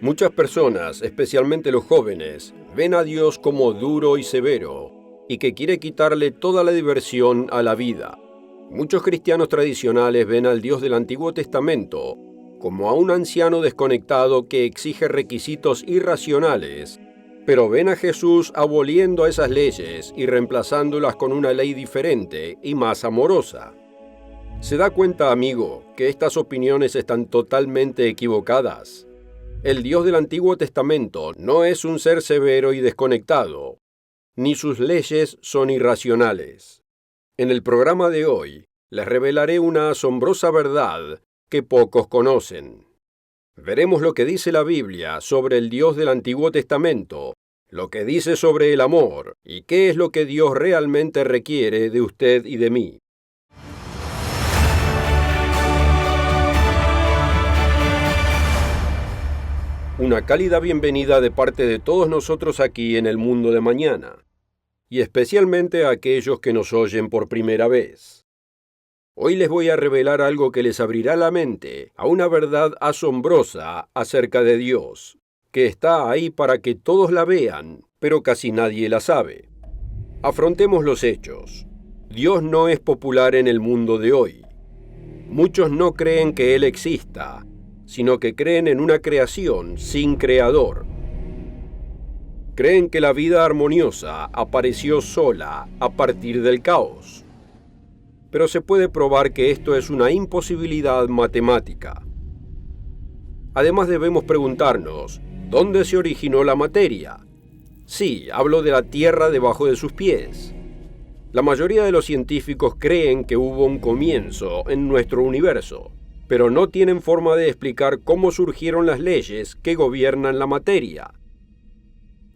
Muchas personas, especialmente los jóvenes, ven a Dios como duro y severo y que quiere quitarle toda la diversión a la vida. Muchos cristianos tradicionales ven al Dios del Antiguo Testamento como a un anciano desconectado que exige requisitos irracionales, pero ven a Jesús aboliendo esas leyes y reemplazándolas con una ley diferente y más amorosa. ¿Se da cuenta, amigo, que estas opiniones están totalmente equivocadas? El Dios del Antiguo Testamento no es un ser severo y desconectado, ni sus leyes son irracionales. En el programa de hoy, les revelaré una asombrosa verdad que pocos conocen. Veremos lo que dice la Biblia sobre el Dios del Antiguo Testamento, lo que dice sobre el amor y qué es lo que Dios realmente requiere de usted y de mí. Una cálida bienvenida de parte de todos nosotros aquí en el mundo de mañana, y especialmente a aquellos que nos oyen por primera vez. Hoy les voy a revelar algo que les abrirá la mente a una verdad asombrosa acerca de Dios, que está ahí para que todos la vean, pero casi nadie la sabe. Afrontemos los hechos. Dios no es popular en el mundo de hoy. Muchos no creen que Él exista, sino que creen en una creación sin creador. Creen que la vida armoniosa apareció sola a partir del caos. Pero se puede probar que esto es una imposibilidad matemática. Además debemos preguntarnos, ¿dónde se originó la materia? Sí, hablo de la Tierra debajo de sus pies. La mayoría de los científicos creen que hubo un comienzo en nuestro universo, pero no tienen forma de explicar cómo surgieron las leyes que gobiernan la materia.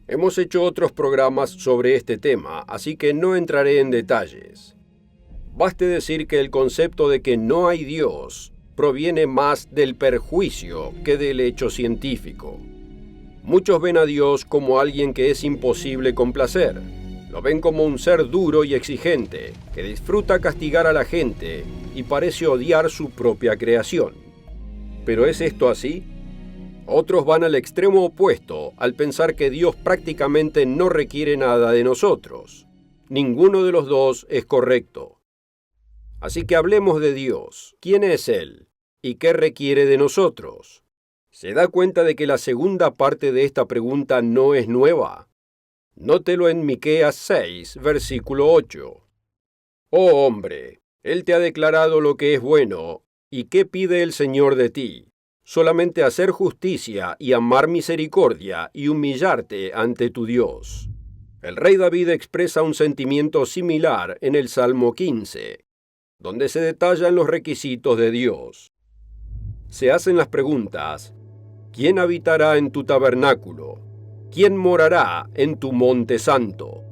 Hemos hecho otros programas sobre este tema, así que no entraré en detalles. Baste decir que el concepto de que no hay Dios proviene más del perjuicio que del hecho científico. Muchos ven a Dios como alguien que es imposible complacer. Lo ven como un ser duro y exigente, que disfruta castigar a la gente y parece odiar su propia creación. ¿Pero es esto así? Otros van al extremo opuesto al pensar que Dios prácticamente no requiere nada de nosotros. Ninguno de los dos es correcto. Así que hablemos de Dios. ¿Quién es Él? ¿Y qué requiere de nosotros? ¿Se da cuenta de que la segunda parte de esta pregunta no es nueva? Nótelo en Miqueas 6, versículo 8. Oh hombre, Él te ha declarado lo que es bueno, ¿y qué pide el Señor de ti? Solamente hacer justicia y amar misericordia y humillarte ante tu Dios. El rey David expresa un sentimiento similar en el Salmo 15, donde se detallan los requisitos de Dios. Se hacen las preguntas, ¿quién habitará en tu tabernáculo? ¿Quién morará en tu monte santo?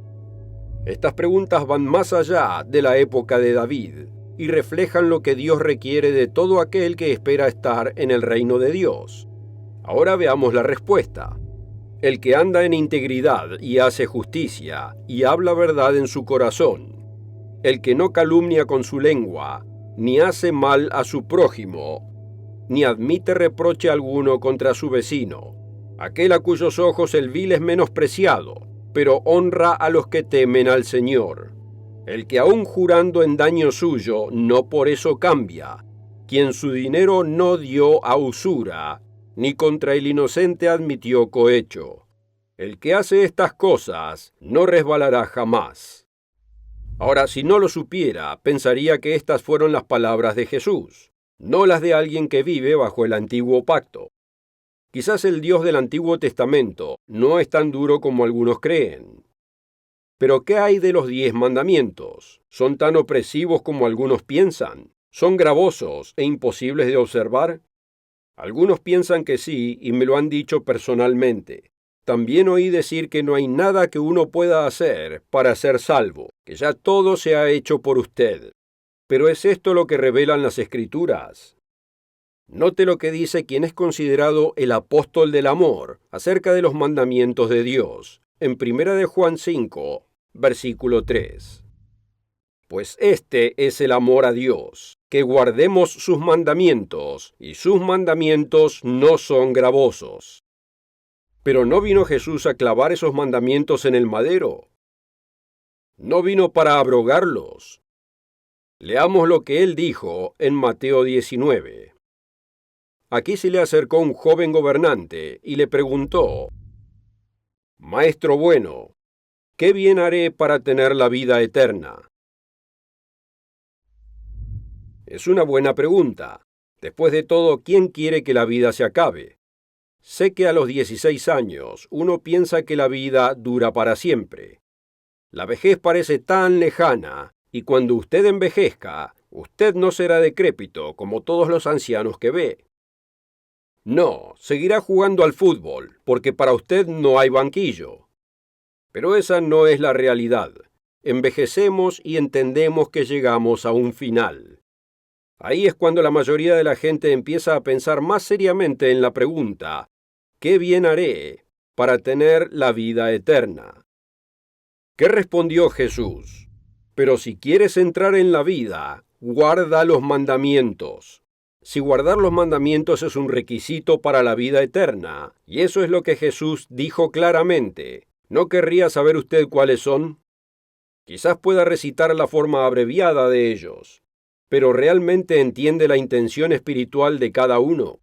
Estas preguntas van más allá de la época de David y reflejan lo que Dios requiere de todo aquel que espera estar en el reino de Dios. Ahora veamos la respuesta. El que anda en integridad y hace justicia y habla verdad en su corazón. El que no calumnia con su lengua, ni hace mal a su prójimo, ni admite reproche alguno contra su vecino. Aquel a cuyos ojos el vil es menospreciado, pero honra a los que temen al Señor. El que aun jurando en daño suyo, no por eso cambia, quien su dinero no dio a usura, ni contra el inocente admitió cohecho. El que hace estas cosas no resbalará jamás. Ahora, si no lo supiera, pensaría que estas fueron las palabras de Jesús, no las de alguien que vive bajo el antiguo pacto. Quizás el Dios del Antiguo Testamento no es tan duro como algunos creen. Pero ¿qué hay de los 10 mandamientos? ¿Son tan opresivos como algunos piensan? ¿Son gravosos e imposibles de observar? Algunos piensan que sí y me lo han dicho personalmente. También oí decir que no hay nada que uno pueda hacer para ser salvo, que ya todo se ha hecho por usted. ¿Pero es esto lo que revelan las Escrituras? Note lo que dice quien es considerado el apóstol del amor acerca de los mandamientos de Dios, en 1 de Juan 5, versículo 3. Pues este es el amor a Dios, que guardemos sus mandamientos, y sus mandamientos no son gravosos. Pero ¿no vino Jesús a clavar esos mandamientos en el madero? No vino para abrogarlos. Leamos lo que él dijo en Mateo 19. Aquí se le acercó un joven gobernante y le preguntó: Maestro bueno, ¿qué bien haré para tener la vida eterna? Es una buena pregunta. Después de todo, ¿quién quiere que la vida se acabe? Sé que a los 16 años uno piensa que la vida dura para siempre. La vejez parece tan lejana, y cuando usted envejezca, usted no será decrépito como todos los ancianos que ve. No, seguirá jugando al fútbol, porque para usted no hay banquillo. Pero esa no es la realidad. Envejecemos y entendemos que llegamos a un final. Ahí es cuando la mayoría de la gente empieza a pensar más seriamente en la pregunta: ¿qué bien haré para tener la vida eterna? ¿Qué respondió Jesús? Pero si quieres entrar en la vida, guarda los mandamientos. Si guardar los mandamientos es un requisito para la vida eterna, y eso es lo que Jesús dijo claramente, ¿no querría saber usted cuáles son? Quizás pueda recitar la forma abreviada de ellos, pero ¿realmente entiende la intención espiritual de cada uno?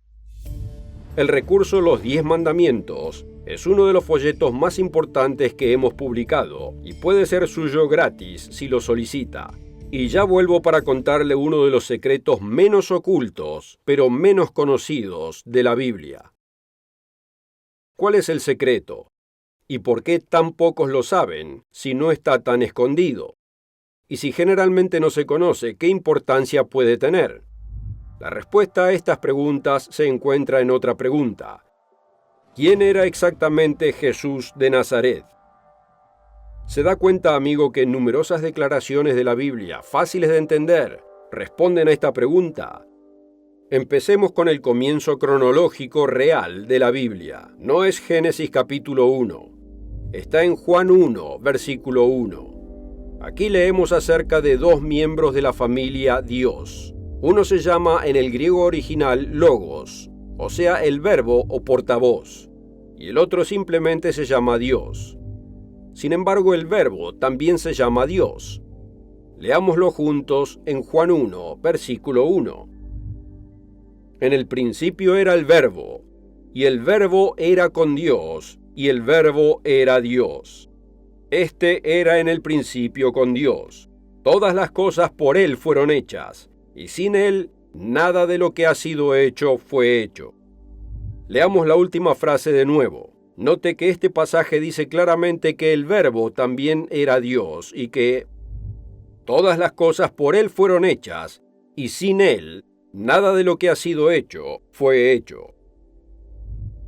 El recurso Los 10 Mandamientos es uno de los folletos más importantes que hemos publicado y puede ser suyo gratis si lo solicita. Y ya vuelvo para contarle uno de los secretos menos ocultos, pero menos conocidos de la Biblia. ¿Cuál es el secreto? ¿Y por qué tan pocos lo saben si no está tan escondido? Y si generalmente no se conoce, ¿qué importancia puede tener? La respuesta a estas preguntas se encuentra en otra pregunta. ¿Quién era exactamente Jesús de Nazaret? ¿Se da cuenta, amigo, que numerosas declaraciones de la Biblia, fáciles de entender, responden a esta pregunta? Empecemos con el comienzo cronológico real de la Biblia. No es Génesis capítulo 1. Está en Juan 1, versículo 1. Aquí leemos acerca de dos miembros de la familia Dios. Uno se llama en el griego original Logos, o sea, el verbo o portavoz, y el otro simplemente se llama Dios. Sin embargo, el verbo también se llama Dios. Leámoslo juntos en Juan 1, versículo 1. En el principio era el verbo, y el verbo era con Dios, y el verbo era Dios. Este era en el principio con Dios. Todas las cosas por él fueron hechas, y sin él nada de lo que ha sido hecho fue hecho. Leamos la última frase de nuevo. Note que este pasaje dice claramente que el verbo también era Dios y que todas las cosas por él fueron hechas, y sin él nada de lo que ha sido hecho fue hecho.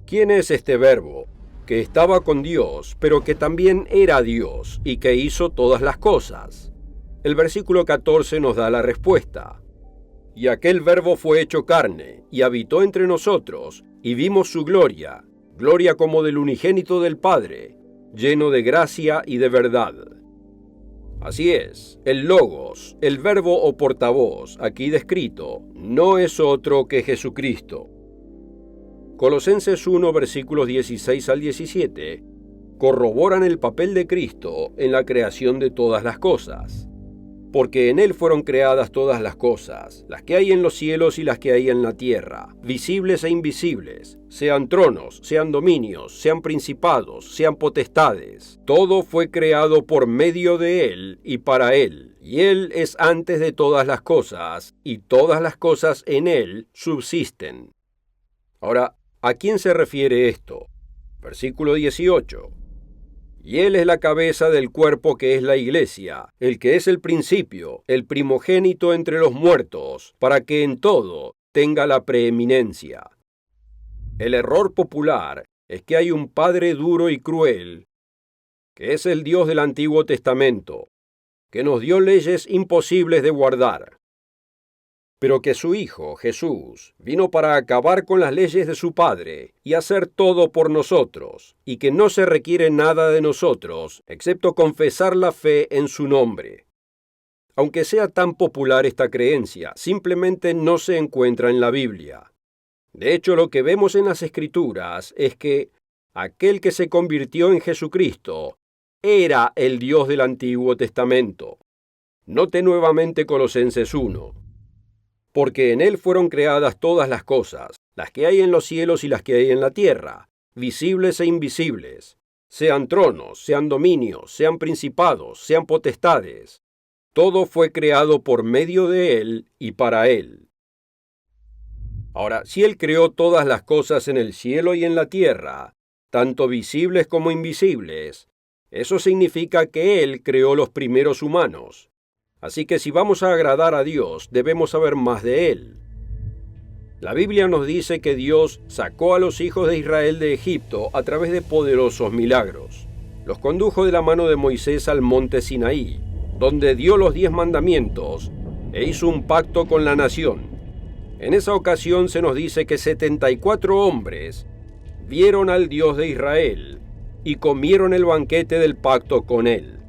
¿Quién es este verbo? Que estaba con Dios, pero que también era Dios y que hizo todas las cosas. El versículo 14 nos da la respuesta. Y aquel verbo fue hecho carne, y habitó entre nosotros, y vimos su gloria, gloria como del unigénito del Padre, lleno de gracia y de verdad. Así es, el Logos, el verbo o portavoz, aquí descrito, no es otro que Jesucristo. Colosenses 1, versículos 16 al 17, corroboran el papel de Cristo en la creación de todas las cosas. Porque en él fueron creadas todas las cosas, las que hay en los cielos y las que hay en la tierra, visibles e invisibles, sean tronos, sean dominios, sean principados, sean potestades. Todo fue creado por medio de él y para él, y él es antes de todas las cosas, y todas las cosas en él subsisten. Ahora, ¿a quién se refiere esto? Versículo 18. Y él es la cabeza del cuerpo que es la iglesia, el que es el principio, el primogénito entre los muertos, para que en todo tenga la preeminencia. El error popular es que hay un padre duro y cruel, que es el Dios del Antiguo Testamento, que nos dio leyes imposibles de guardar, pero que su Hijo, Jesús, vino para acabar con las leyes de su Padre y hacer todo por nosotros, y que no se requiere nada de nosotros, excepto confesar la fe en su nombre. Aunque sea tan popular esta creencia, simplemente no se encuentra en la Biblia. De hecho, lo que vemos en las Escrituras es que aquel que se convirtió en Jesucristo, era el Dios del Antiguo Testamento. Note nuevamente Colosenses 1. Porque en él fueron creadas todas las cosas, las que hay en los cielos y las que hay en la tierra, visibles e invisibles, sean tronos, sean dominios, sean principados, sean potestades. Todo fue creado por medio de él y para él. Ahora, si él creó todas las cosas en el cielo y en la tierra, tanto visibles como invisibles, eso significa que él creó los primeros humanos. Así que si vamos a agradar a Dios, debemos saber más de él. La Biblia nos dice que Dios sacó a los hijos de Israel de Egipto a través de poderosos milagros. Los condujo de la mano de Moisés al monte Sinaí, donde dio los 10 mandamientos e hizo un pacto con la nación. En esa ocasión se nos dice que 74 hombres vieron al Dios de Israel y comieron el banquete del pacto con él.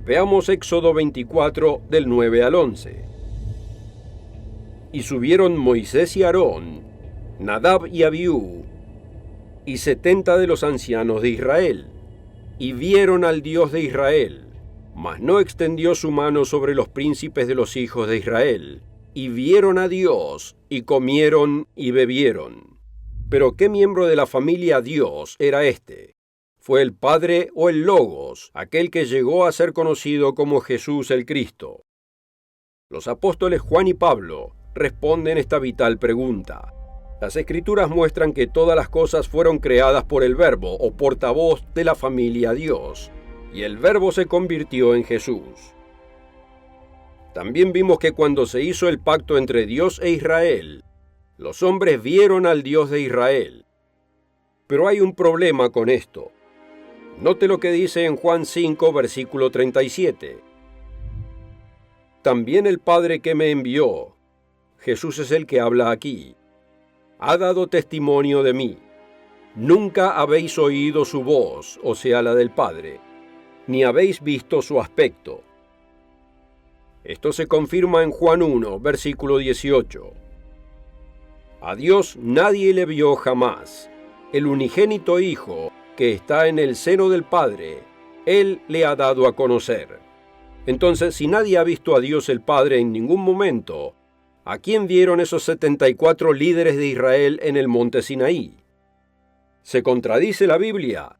Veamos Éxodo 24 del 9 al 11. Y subieron Moisés y Aarón, Nadab y Abiú, y 70 de los ancianos de Israel, y vieron al Dios de Israel, mas no extendió su mano sobre los príncipes de los hijos de Israel, y vieron a Dios, y comieron y bebieron. Pero ¿qué miembro de la familia Dios era este? ¿Fue el Padre o el Logos, aquel que llegó a ser conocido como Jesús el Cristo? Los apóstoles Juan y Pablo responden esta vital pregunta. Las Escrituras muestran que todas las cosas fueron creadas por el Verbo o portavoz de la familia Dios, y el Verbo se convirtió en Jesús. También vimos que cuando se hizo el pacto entre Dios e Israel, los hombres vieron al Dios de Israel. Pero hay un problema con esto. Note lo que dice en Juan 5, versículo 37. También el Padre que me envió, Jesús es el que habla aquí, ha dado testimonio de mí. Nunca habéis oído su voz, o sea, la del Padre, ni habéis visto su aspecto. Esto se confirma en Juan 1, versículo 18. A Dios nadie le vio jamás. El unigénito Hijo, que está en el seno del Padre, Él le ha dado a conocer. Entonces, si nadie ha visto a Dios el Padre en ningún momento, ¿a quién vieron esos 74 líderes de Israel en el monte Sinaí? ¿Se contradice la Biblia?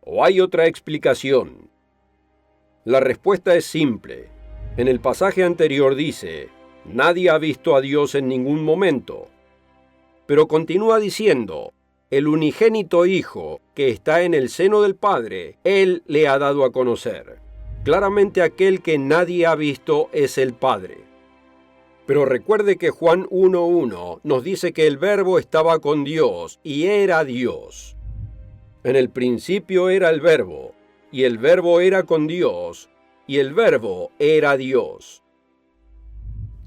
¿O hay otra explicación? La respuesta es simple. En el pasaje anterior dice, nadie ha visto a Dios en ningún momento. Pero continúa diciendo, el unigénito Hijo, que está en el seno del Padre, Él le ha dado a conocer. Claramente aquel que nadie ha visto es el Padre. Pero recuerde que Juan 1:1 nos dice que el Verbo estaba con Dios y era Dios. En el principio era el Verbo, y el Verbo era con Dios, y el Verbo era Dios.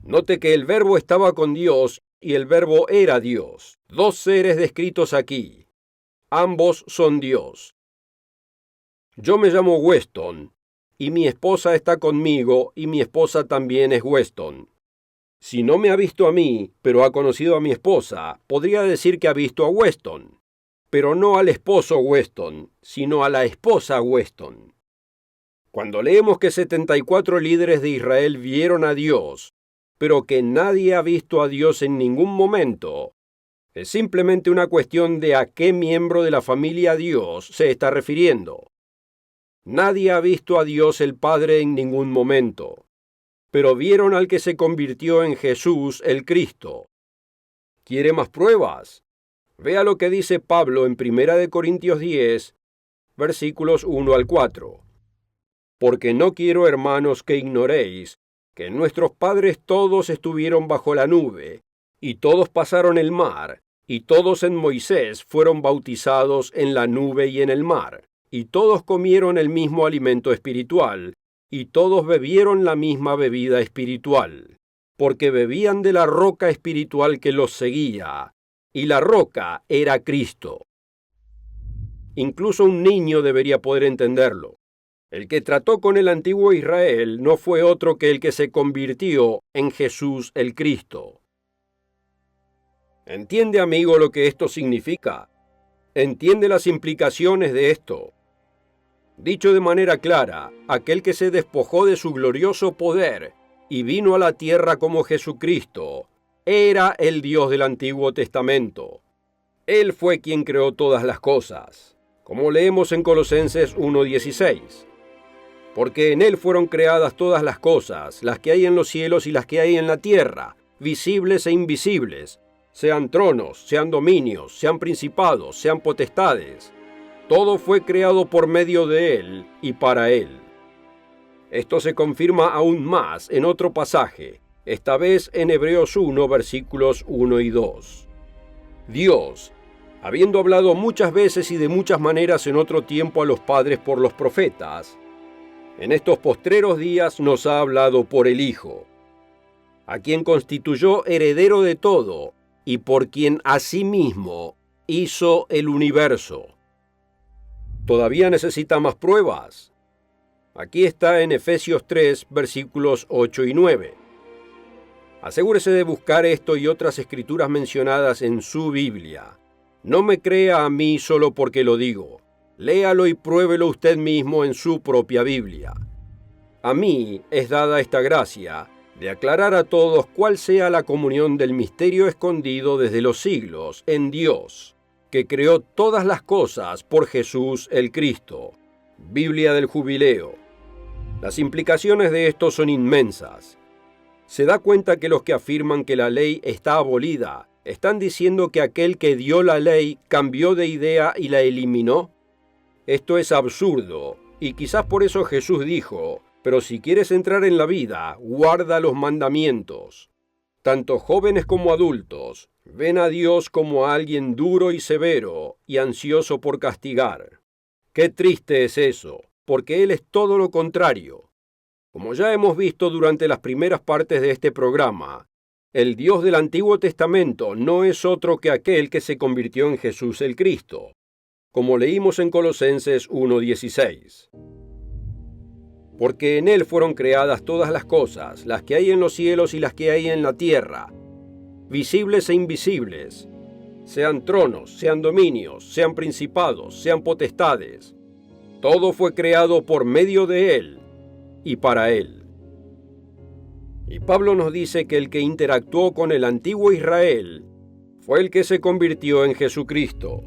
Note que el Verbo estaba con Dios y el Verbo era Dios. Dos seres descritos aquí. Ambos son Dios. Yo me llamo Weston, y mi esposa está conmigo, y mi esposa también es Weston. Si no me ha visto a mí, pero ha conocido a mi esposa, podría decir que ha visto a Weston, pero no al esposo Weston, sino a la esposa Weston. Cuando leemos que 74 líderes de Israel vieron a Dios, pero que nadie ha visto a Dios en ningún momento, es simplemente una cuestión de a qué miembro de la familia Dios se está refiriendo. Nadie ha visto a Dios el Padre en ningún momento, pero vieron al que se convirtió en Jesús el Cristo. ¿Quiere más pruebas? Vea lo que dice Pablo en 1 Corintios 10, versículos 1 al 4. Porque no quiero, hermanos, que ignoréis que nuestros padres todos estuvieron bajo la nube, y todos pasaron el mar, y todos en Moisés fueron bautizados en la nube y en el mar, y todos comieron el mismo alimento espiritual, y todos bebieron la misma bebida espiritual, porque bebían de la roca espiritual que los seguía, y la roca era Cristo. Incluso un niño debería poder entenderlo. El que trató con el antiguo Israel no fue otro que el que se convirtió en Jesús el Cristo. ¿Entiende, amigo, lo que esto significa? entiende las implicaciones de esto. Dicho de manera clara, aquel que se despojó de su glorioso poder y vino a la tierra como Jesucristo, era el Dios del Antiguo Testamento. Él fue quien creó todas las cosas, como leemos en Colosenses 1:16. Porque en Él fueron creadas todas las cosas, las que hay en los cielos y las que hay en la tierra, visibles e invisibles, sean tronos, sean dominios, sean principados, sean potestades. Todo fue creado por medio de Él y para Él. Esto se confirma aún más en otro pasaje, esta vez en Hebreos 1, versículos 1 y 2. Dios, habiendo hablado muchas veces y de muchas maneras en otro tiempo a los padres por los profetas, en estos postreros días nos ha hablado por el Hijo, a quien constituyó heredero de todo y por quien asimismo hizo el universo. ¿Todavía necesita más pruebas? Aquí está en Efesios 3, versículos 8 y 9. Asegúrese de buscar esto y otras escrituras mencionadas en su Biblia. No me crea a mí solo porque lo digo. Léalo y pruébelo usted mismo en su propia Biblia. A mí es dada esta gracia de aclarar a todos cuál sea la comunión del misterio escondido desde los siglos en Dios, que creó todas las cosas por Jesús el Cristo. Biblia del Jubileo. Las implicaciones de esto son inmensas. ¿Se da cuenta que los que afirman que la ley está abolida están diciendo que aquel que dio la ley cambió de idea y la eliminó? Esto es absurdo, y quizás por eso Jesús dijo, pero si quieres entrar en la vida, guarda los mandamientos. Tanto jóvenes como adultos ven a Dios como a alguien duro y severo y ansioso por castigar. Qué triste es eso, porque Él es todo lo contrario. Como ya hemos visto durante las primeras partes de este programa, el Dios del Antiguo Testamento no es otro que aquel que se convirtió en Jesús el Cristo, como leímos en Colosenses 1:16. Porque en Él fueron creadas todas las cosas, las que hay en los cielos y las que hay en la tierra, visibles e invisibles, sean tronos, sean dominios, sean principados, sean potestades. Todo fue creado por medio de Él y para Él. Y Pablo nos dice que el que interactuó con el antiguo Israel fue el que se convirtió en Jesucristo,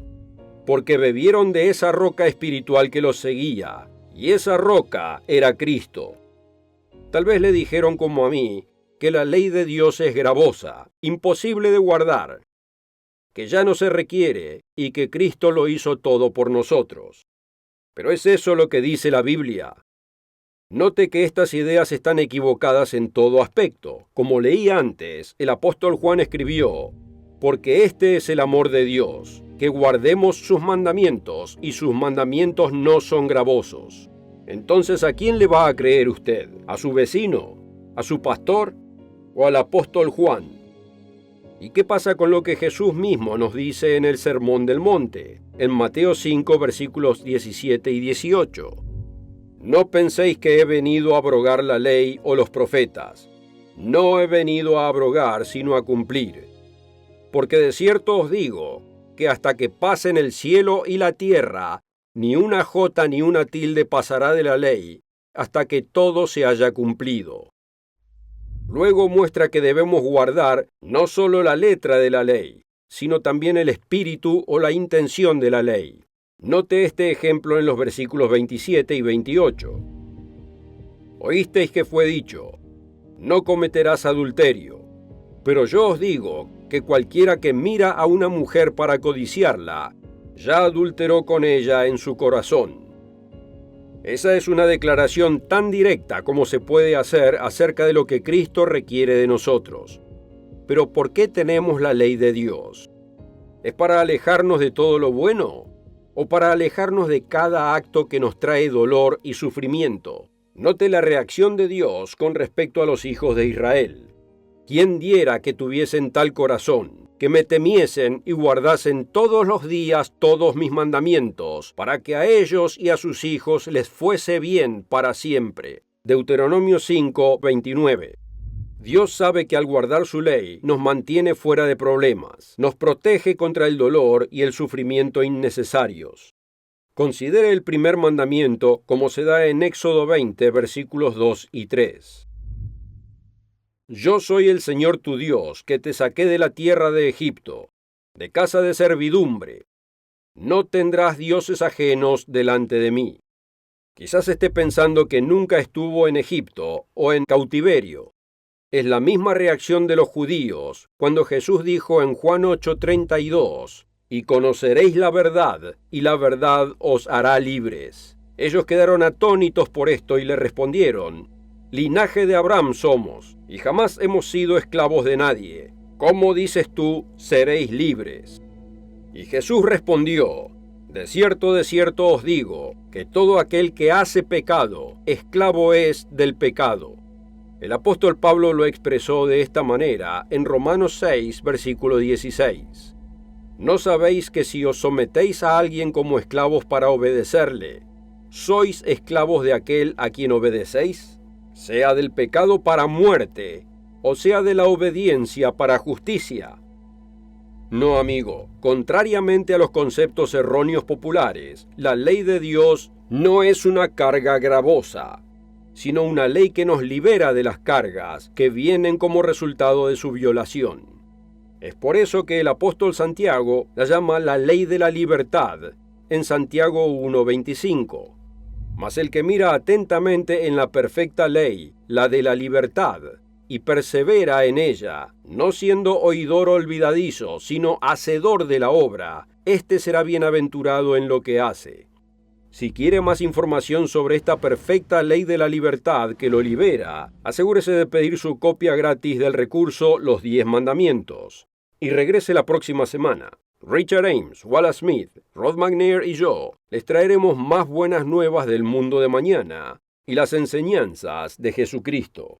porque bebieron de esa roca espiritual que los seguía, y esa roca era Cristo. Tal vez le dijeron como a mí, que la ley de Dios es gravosa, imposible de guardar, que ya no se requiere y que Cristo lo hizo todo por nosotros. Pero ¿es eso lo que dice la Biblia? Note que estas ideas están equivocadas en todo aspecto. Como leí antes, el apóstol Juan escribió, porque este es el amor de Dios, que guardemos sus mandamientos, y sus mandamientos no son gravosos. Entonces, ¿a quién le va a creer usted? ¿A su vecino? ¿A su pastor? ¿O al apóstol Juan? ¿Y qué pasa con lo que Jesús mismo nos dice en el Sermón del Monte, en Mateo 5, versículos 17 y 18? No penséis que he venido a abrogar la ley o los profetas. No he venido a abrogar, sino a cumplir. Porque de cierto os digo, que hasta que pasen el cielo y la tierra, ni una jota ni una tilde pasará de la ley, hasta que todo se haya cumplido. Luego muestra que debemos guardar no solo la letra de la ley, sino también el espíritu o la intención de la ley. Note este ejemplo en los versículos 27 y 28. Oísteis que fue dicho, no cometerás adulterio. Pero yo os digo que cualquiera que mira a una mujer para codiciarla, ya adulteró con ella en su corazón. Esa es una declaración tan directa como se puede hacer acerca de lo que Cristo requiere de nosotros. Pero ¿por qué tenemos la ley de Dios? ¿Es para alejarnos de todo lo bueno? ¿O para alejarnos de cada acto que nos trae dolor y sufrimiento? Note la reacción de Dios con respecto a los hijos de Israel. ¿Quién diera que tuviesen tal corazón, que me temiesen y guardasen todos los días todos mis mandamientos, para que a ellos y a sus hijos les fuese bien para siempre? Deuteronomio 5, 29. Dios sabe que al guardar su ley nos mantiene fuera de problemas, nos protege contra el dolor y el sufrimiento innecesarios. Considere el primer mandamiento como se da en Éxodo 20, versículos 2 y 3. Yo soy el Señor tu Dios, que te saqué de la tierra de Egipto, de casa de servidumbre. No tendrás dioses ajenos delante de mí. Quizás esté pensando que nunca estuvo en Egipto o en cautiverio. Es la misma reacción de los judíos cuando Jesús dijo en Juan 8:32, y conoceréis la verdad, y la verdad os hará libres. Ellos quedaron atónitos por esto y le respondieron, linaje de Abraham somos, y jamás hemos sido esclavos de nadie. ¿Cómo dices tú, seréis libres? Y Jesús respondió, de cierto os digo, que todo aquel que hace pecado, esclavo es del pecado. El apóstol Pablo lo expresó de esta manera en Romanos 6, versículo 16. ¿No sabéis que si os sometéis a alguien como esclavos para obedecerle, sois esclavos de aquel a quien obedecéis? Sea del pecado para muerte, o sea de la obediencia para justicia. No, amigo, contrariamente a los conceptos erróneos populares, la ley de Dios no es una carga gravosa, sino una ley que nos libera de las cargas que vienen como resultado de su violación. Es por eso que el apóstol Santiago la llama la ley de la libertad, en Santiago 1:25. Mas el que mira atentamente en la perfecta ley, la de la libertad, y persevera en ella, no siendo oidor olvidadizo, sino hacedor de la obra, éste será bienaventurado en lo que hace. Si quiere más información sobre esta perfecta ley de la libertad que lo libera, asegúrese de pedir su copia gratis del recurso Los 10 Mandamientos. Y regrese la próxima semana. Richard Ames, Wallace Smith, Rod McNair y yo les traeremos más buenas nuevas del mundo de mañana y las enseñanzas de Jesucristo.